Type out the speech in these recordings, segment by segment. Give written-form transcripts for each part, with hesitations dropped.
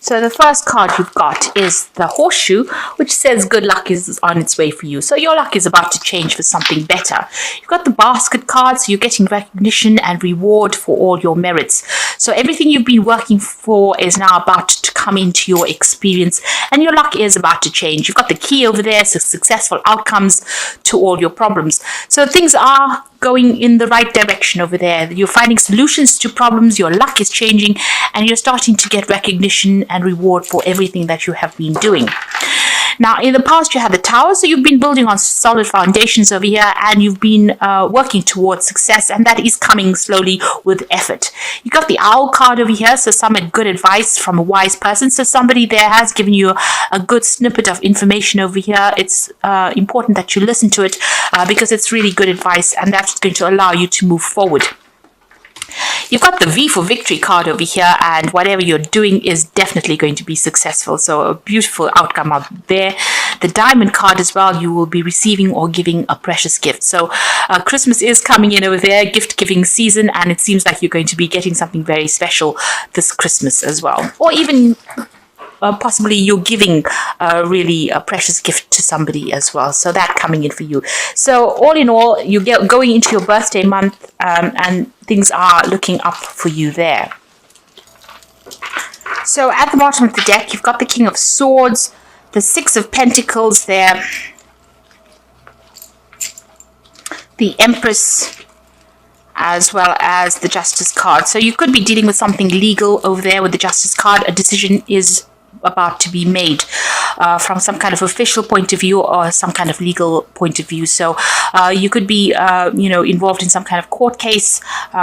So the first card you've got is the horseshoe, which says good luck is on its way for you. So your luck is about to change for something better. You've got the basket card, so you're getting recognition and reward for all your merits. So everything you've been working for is now about to come into your experience, and your luck is about to change. You've got the key over there, so successful outcomes to all your problems. So things are going in the right direction over there. You're finding solutions to problems, your luck is changing, and you're starting to get recognition and reward for everything that you have been doing. Now, in the past, you had the tower, so you've been building on solid foundations over here, and you've been working towards success, and that is coming slowly with effort. You got the owl card over here, so some good advice from a wise person. So somebody there has given you a good snippet of information over here. It's important that you listen to it because it's really good advice, and that's going to allow you to move forward. You've got the V for victory card over here, and whatever you're doing is definitely going to be successful. So a beautiful outcome out there. The diamond card as well, you will be receiving or giving a precious gift. So Christmas is coming in over there, gift giving season, and it seems like you're going to be getting something very special this Christmas as well. Or even possibly you're giving really a precious gift to somebody as well. So that coming in for you. So all in all, you get going into your birthday month, and things are looking up for you there. So at the bottom of the deck, you've got the King of Swords, the Six of Pentacles there, the Empress, as well as the Justice card. So you could be dealing with something legal over there with the Justice card. A decision is about to be made from some kind of official point of view or some kind of legal point of view. So you could be involved in some kind of court case.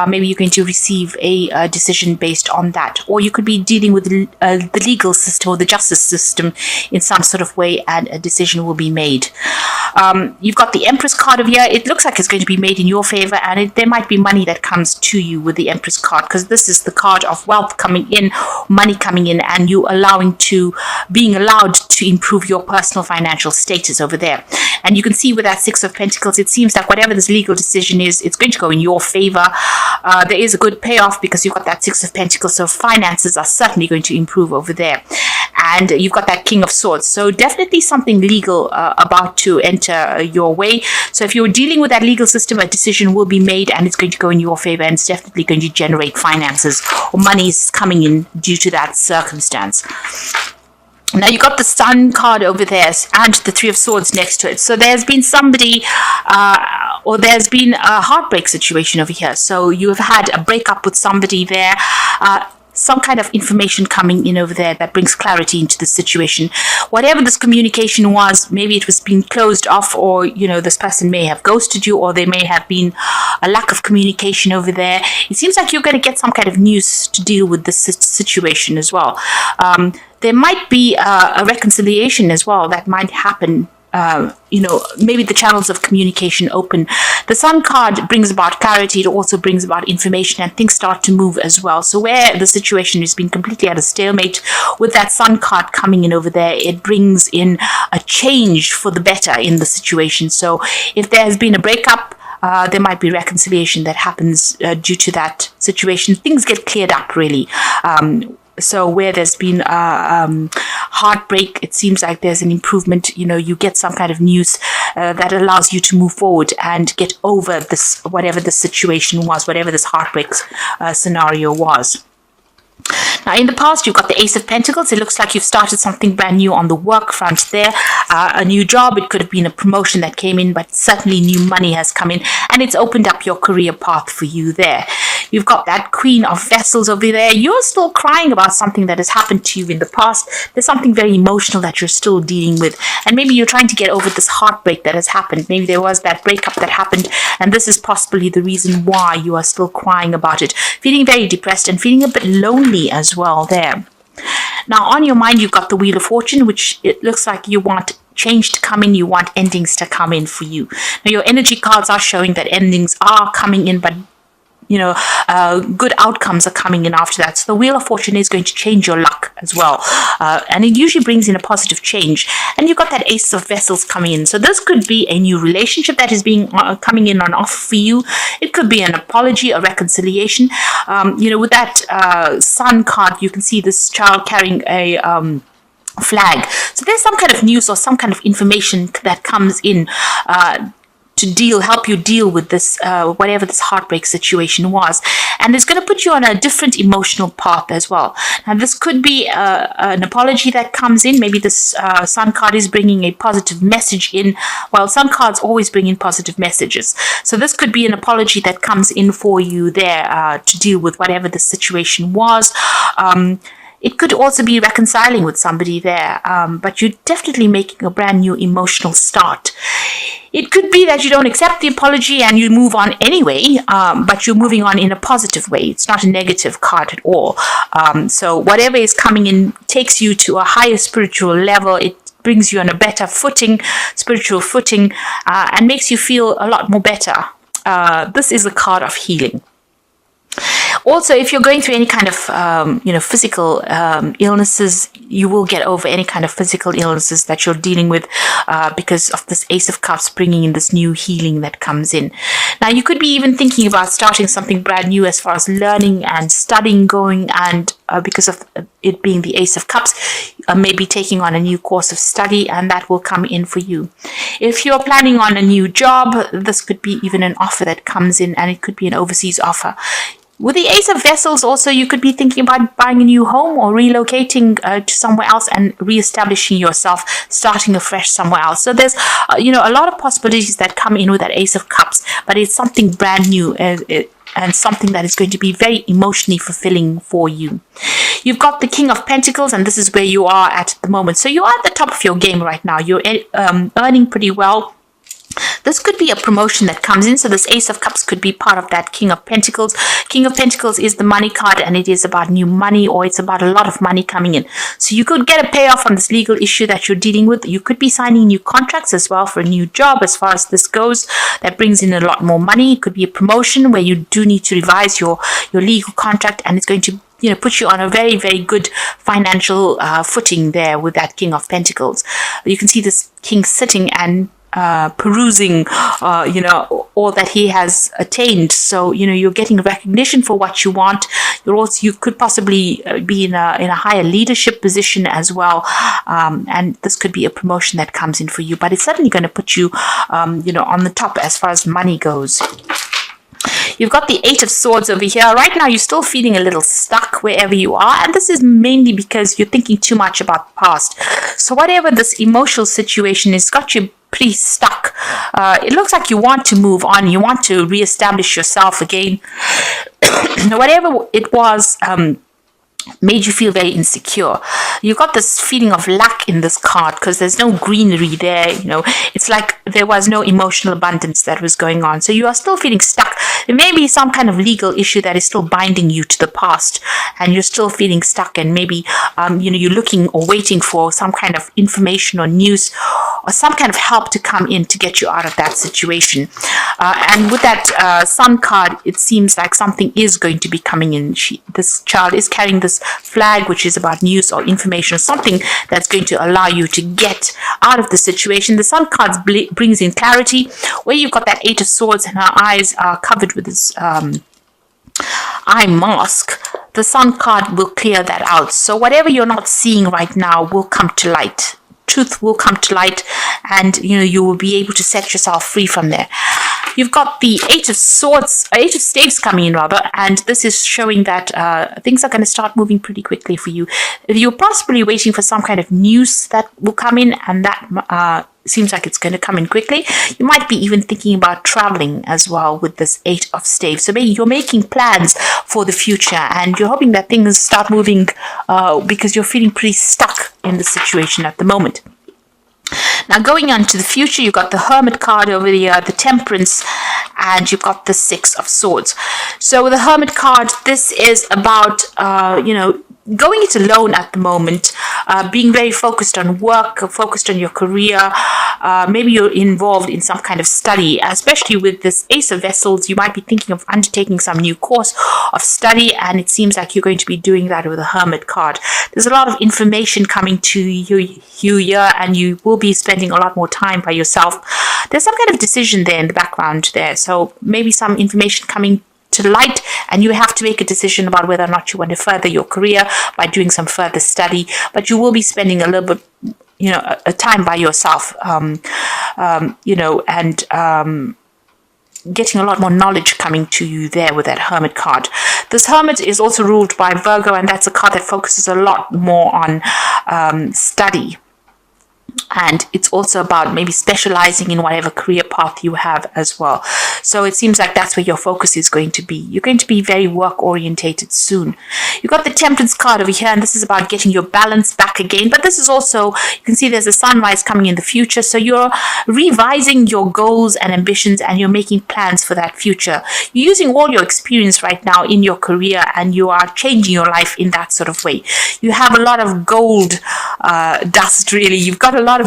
Maybe you're going to receive a decision based on that, or you could be dealing with the legal system or the justice system in some sort of way, and a decision will be made. You've got the Empress card over here. It looks like it's going to be made in your favor, and there might be money that comes to you with the Empress card, because this is the card of wealth coming in, money coming in, and you being allowed to improve your personal financial status over there. And you can see with that Six of Pentacles, it seems like whatever this legal decision is, it's going to go in your favor. There is a good payoff because you've got that Six of Pentacles, so finances are certainly going to improve over there. And you've got that King of Swords, so definitely something legal about to enter your way. So if you're dealing with that legal system, a decision will be made, and it's going to go in your favor, and it's definitely going to generate finances or money is coming in due to that circumstance. Now you got the Sun card over there and the Three of Swords next to it. So there's been somebody or there's been a heartbreak situation over here. So you have had a breakup with somebody there. Some kind of information coming in over there that brings clarity into the situation. Whatever this communication was, maybe it was being closed off, or this person may have ghosted you, or there may have been a lack of communication over there. It seems like you're going to get some kind of news to deal with this situation as well. There might be a reconciliation as well that might happen. Maybe the channels of communication open. The Sun card brings about clarity. It also brings about information, and things start to move as well. So where the situation has been completely at a stalemate, with that Sun card coming in over there, it brings in a change for the better in the situation. So if there has been a breakup, there might be reconciliation that happens due to that situation. Things get cleared up, really. So where there's been heartbreak, it seems like there's an improvement. You get some kind of news that allows you to move forward and get over this, whatever the situation was, whatever this heartbreak scenario was. Now, in the past, you've got the Ace of Pentacles. It looks like you've started something brand new on the work front there. A new job. It could have been a promotion that came in, but certainly new money has come in, and it's opened up your career path for you there. You've got that Queen of Vessels over there. You're still crying about something that has happened to you in the past. There's something very emotional that you're still dealing with. And maybe you're trying to get over this heartbreak that has happened. Maybe there was that breakup that happened, and this is possibly the reason why you are still crying about it. Feeling very depressed and feeling a bit lonely as well there. Now, on your mind, you've got the Wheel of Fortune, which it looks like you want change to come in. You want endings to come in for you. Now, your energy cards are showing that endings are coming in, but good outcomes are coming in after that. So the Wheel of Fortune is going to change your luck as well. And it usually brings in a positive change. And you've got that Ace of Vessels coming in. So this could be a new relationship that is being coming in on offer for you. It could be an apology, a reconciliation. With that Sun card, you can see this child carrying a flag. So there's some kind of news or some kind of information that comes in to help you deal with this, whatever this heartbreak situation was. And it's going to put you on a different emotional path as well. Now, this could be an apology that comes in. Maybe this Sun card is bringing a positive message in. Well, Sun cards always bring in positive messages. So this could be an apology that comes in for you there to deal with whatever the situation was. It could also be reconciling with somebody there, but you're definitely making a brand new emotional start. It could be that you don't accept the apology and you move on anyway, but you're moving on in a positive way. It's not a negative card at all. So whatever is coming in takes you to a higher spiritual level. It brings you on a better footing, spiritual footing, and makes you feel a lot more better. This is a card of healing. Also, if you're going through any kind of, physical illnesses, you will get over any kind of physical illnesses that you're dealing with because of this Ace of Cups bringing in this new healing that comes in. Now, you could be even thinking about starting something brand new as far as learning and studying going, and because of it being the Ace of Cups, maybe taking on a new course of study, and that will come in for you. If you're planning on a new job, this could be even an offer that comes in, and it could be an overseas offer. With the Ace of Vessels, also, you could be thinking about buying a new home or relocating to somewhere else and reestablishing yourself, starting afresh somewhere else. So there's, a lot of possibilities that come in with that Ace of Cups, but it's something brand new and something that is going to be very emotionally fulfilling for you. You've got the King of Pentacles, and this is where you are at the moment. So you are at the top of your game right now. You're earning pretty well. This could be a promotion that comes in. So this Ace of Cups could be part of that King of Pentacles. King of Pentacles is the money card, and it is about new money, or it's about a lot of money coming in. So you could get a payoff on this legal issue that you're dealing with. You could be signing new contracts as well for a new job as far as this goes. That brings in a lot more money. It could be a promotion where you do need to revise your legal contract, and it's going to put you on a very, very good financial footing there with that King of Pentacles. You can see this king sitting and perusing, all that he has attained. So, you're getting recognition for what you want. You could possibly be in a higher leadership position as well. And this could be a promotion that comes in for you, but it's certainly going to put you, on the top as far as money goes. You've got the Eight of Swords over here. Right now, you're still feeling a little stuck wherever you are. And this is mainly because you're thinking too much about the past. So whatever this emotional situation is, got you pretty stuck. It looks like you want to move on. You want to reestablish yourself again. Whatever it was, made you feel very insecure. You've got this feeling of lack in this card because there's no greenery there. It's like there was no emotional abundance that was going on. So you are still feeling stuck. There may be some kind of legal issue that is still binding you to the past, and you're still feeling stuck. And maybe, you're looking or waiting for some kind of information or news or some kind of help to come in to get you out of that situation. And with that Sun card, it seems like something is going to be coming in. This child is carrying this flag, which is about news or information, or something that's going to allow you to get out of the situation. The Sun card brings in clarity, where you've got that Eight of Swords and her eyes are covered with this eye mask. The Sun card will clear that out. So whatever you're not seeing right now will come to light. Truth will come to light, and you will be able to set yourself free from there. You've got the Eight of Staves coming in, rather, and this is showing that things are going to start moving pretty quickly for you. You're possibly waiting for some kind of news that will come in, and that seems like it's going to come in quickly. You might be even thinking about traveling as well with this Eight of Staves. So maybe you're making plans for the future, and you're hoping that things start moving because you're feeling pretty stuck in the situation at the moment. Now, going on to the future, you've got the Hermit card over here, the Temperance, and you've got the Six of Swords. So with the Hermit card, this is about, going it alone at the moment, being very focused on work, focused on your career. Maybe you're involved in some kind of study, especially with this Ace of Vessels. You might be thinking of undertaking some new course of study, and it seems like you're going to be doing that with a Hermit card. There's a lot of information coming to you here, and you will be spending a lot more time by yourself. There's some kind of decision there in the background there, so maybe some information coming to light, and you have to make a decision about whether or not you want to further your career by doing some further study. But you will be spending a little bit, a time by yourself, and getting a lot more knowledge coming to you there with that Hermit card. This Hermit is also ruled by Virgo, and that's a card that focuses a lot more on study. And it's also about maybe specializing in whatever career path you have as well. So it seems like that's where your focus is going to be. You're going to be very work orientated soon. You got the Temperance card over here, and this is about getting your balance back again. But this is also, you can see there's a sunrise coming in the future. So you're revising your goals and ambitions, and you're making plans for that future. You're using all your experience right now in your career, and you are changing your life in that sort of way. You have a lot of gold dust, really. You've got a lot of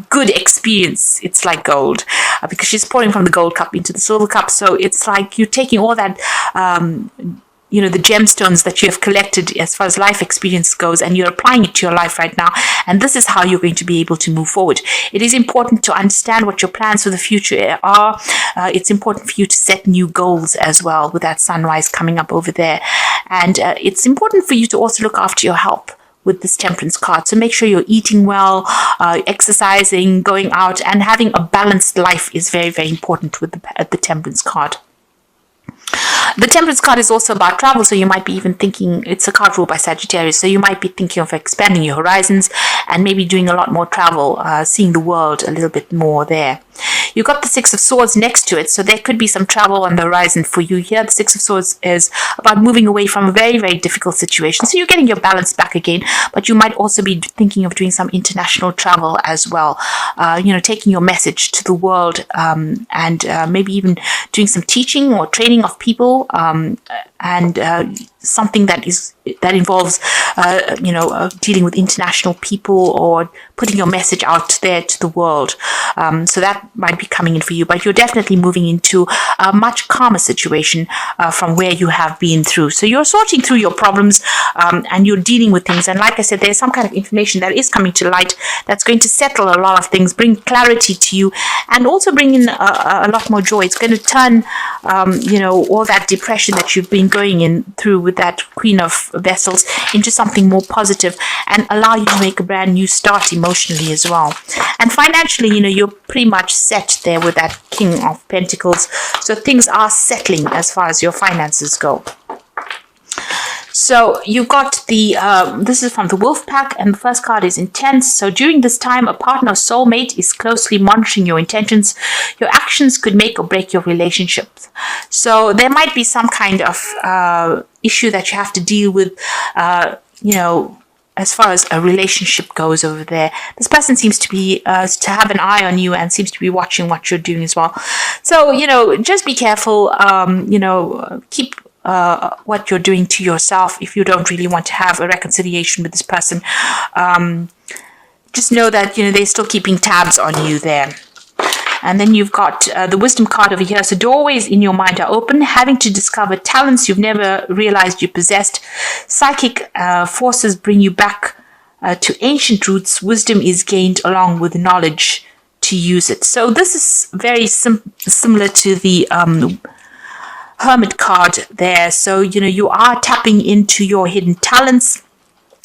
good experience. It's like gold, because she's pouring from the gold cup into the silver cup. So it's like you're taking all that, the gemstones that you have collected as far as life experience goes, and you're applying it to your life right now. And this is how you're going to be able to move forward. It is important to understand what your plans for the future are. It's important for you to set new goals as well with that sunrise coming up over there. And it's important for you to also look after your health with this Temperance card. So make sure you're eating well, exercising, going out, and having a balanced life is very, very important with the Temperance card. The Temperance card is also about travel, so you might be even thinking, it's a card ruled by Sagittarius, so you might be thinking of expanding your horizons and maybe doing a lot more travel, seeing the world a little bit more there. You've got the Six of Swords next to it, so there could be some travel on the horizon for you here. The Six of Swords is about moving away from a very, very difficult situation. So you're getting your balance back again, but you might also be thinking of doing some international travel as well. Taking your message to the world, and maybe even doing some teaching or training of people, and something that involves dealing with international people or putting your message out there to the world. So that might be coming in for you, but you're definitely moving into a much calmer situation from where you have been through. So you're sorting through your problems, and you're dealing with things. And like I said, there's some kind of information that is coming to light that's going to settle a lot of things, bring clarity to you, and also bring in a lot more joy. It's going to turn, all that depression that you've been going in through with that Queen of Vessels into something more positive, and allow you to make a brand new start emotionally as well. And financially, you're pretty much set there with that King of Pentacles. So things are settling as far as your finances go. So you've got this is from the Wolf Pack, and the first card is intense. So during this time, a partner or soulmate is closely monitoring your intentions. Your actions could make or break your relationships. So there might be some kind of issue that you have to deal with, as far as a relationship goes over there. This person seems to be to have an eye on you and seems to be watching what you're doing as well. So, just be careful, keep what you're doing to yourself if you don't really want to have a reconciliation with this person. Just know that, they're still keeping tabs on you there. And then you've got the Wisdom card over here. So doorways in your mind are open, having to discover talents you've never realized you possessed. Psychic forces bring you back to ancient roots. Wisdom is gained along with knowledge to use it. So this is very similar to the Hermit card there. So, you are tapping into your hidden talents.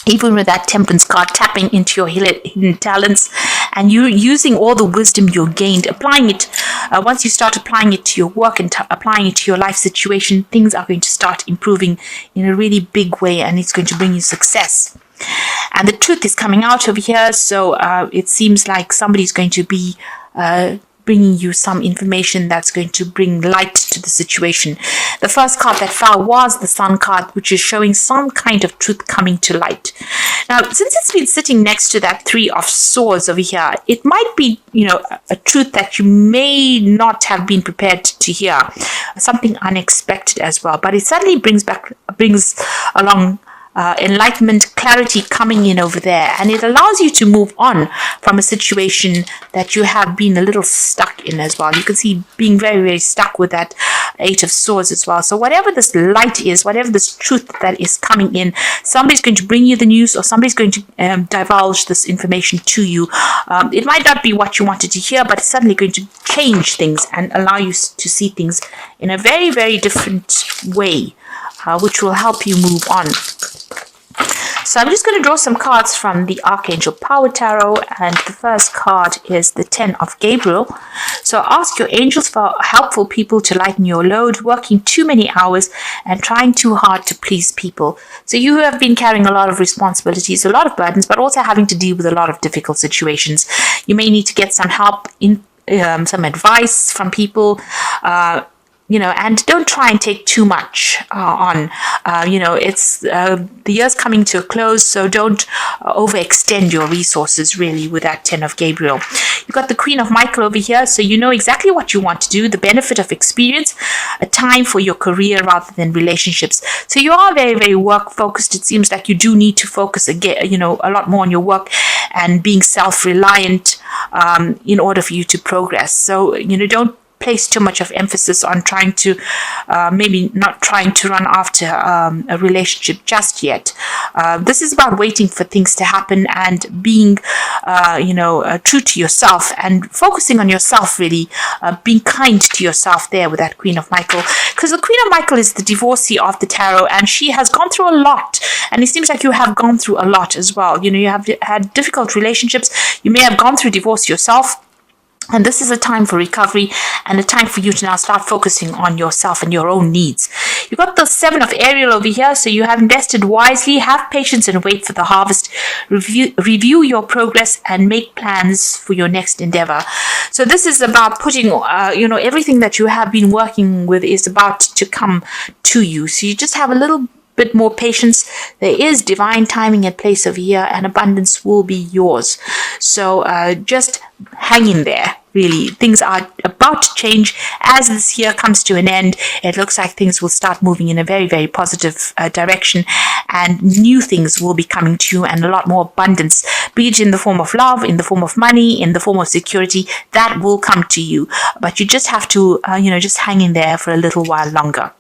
Even with that Temperance card, tapping into your hidden talents, and you're using all the wisdom you gained, applying it. Once you start applying it to your work and applying it to your life situation, things are going to start improving in a really big way, and it's going to bring you success. And the truth is coming out over here, so it seems like somebody's going to be bringing you some information that's going to bring light to the situation. The first card that fell was the Sun card, which is showing some kind of truth coming to light. Now, since it's been sitting next to that Three of Swords over here, it might be, a truth that you may not have been prepared to hear, something unexpected as well. But it suddenly brings along enlightenment, clarity coming in over there, and it allows you to move on from a situation that you have been a little stuck in as well. You can see being very, very stuck with that Eight of Swords as well. So whatever this light is, whatever this truth that is coming in, somebody's going to bring you the news, or somebody's going to divulge this information to you. It might not be what you wanted to hear, but it's certainly going to change things and allow you to see things in a very, very different way, which will help you move on. So I'm just going to draw some cards from the Archangel Power Tarot, and the first card is the 10 of Gabriel. So ask your angels for helpful people to lighten your load, working too many hours and trying too hard to please people. So you have been carrying a lot of responsibilities, a lot of burdens, but also having to deal with a lot of difficult situations. You may need to get some help in some advice from people, and don't try and take too much on. It's the year's coming to a close, so don't overextend your resources really with that 10 of Gabriel. You've got the Queen of Michael over here, so you know exactly what you want to do, the benefit of experience, a time for your career rather than relationships. So you are very, very work focused. It seems like you do need to focus again, a lot more on your work and being self-reliant in order for you to progress. So, don't place too much of emphasis on trying to maybe not trying to run after a relationship just yet. This is about waiting for things to happen and being true to yourself and focusing on yourself, really being kind to yourself there with that Queen of Michael, because the Queen of Michael is the divorcee of the tarot, and she has gone through a lot, and it seems like you have gone through a lot as well. You have had difficult relationships, you may have gone through divorce yourself. And this is a time for recovery and a time for you to now start focusing on yourself and your own needs. You've got the 7 of Ariel over here, so you have invested wisely, have patience and wait for the harvest. Review your progress and make plans for your next endeavor. So this is about putting, everything that you have been working with is about to come to you. So you just have a little bit more patience. There is divine timing at place over here, and abundance will be yours. So just hang in there. Really, things are about to change as this year comes to an end. It looks like things will start moving in a very, very positive direction, and new things will be coming to you, and a lot more abundance, be it in the form of love, in the form of money, in the form of security, that will come to you. But you just have to, just hang in there for a little while longer.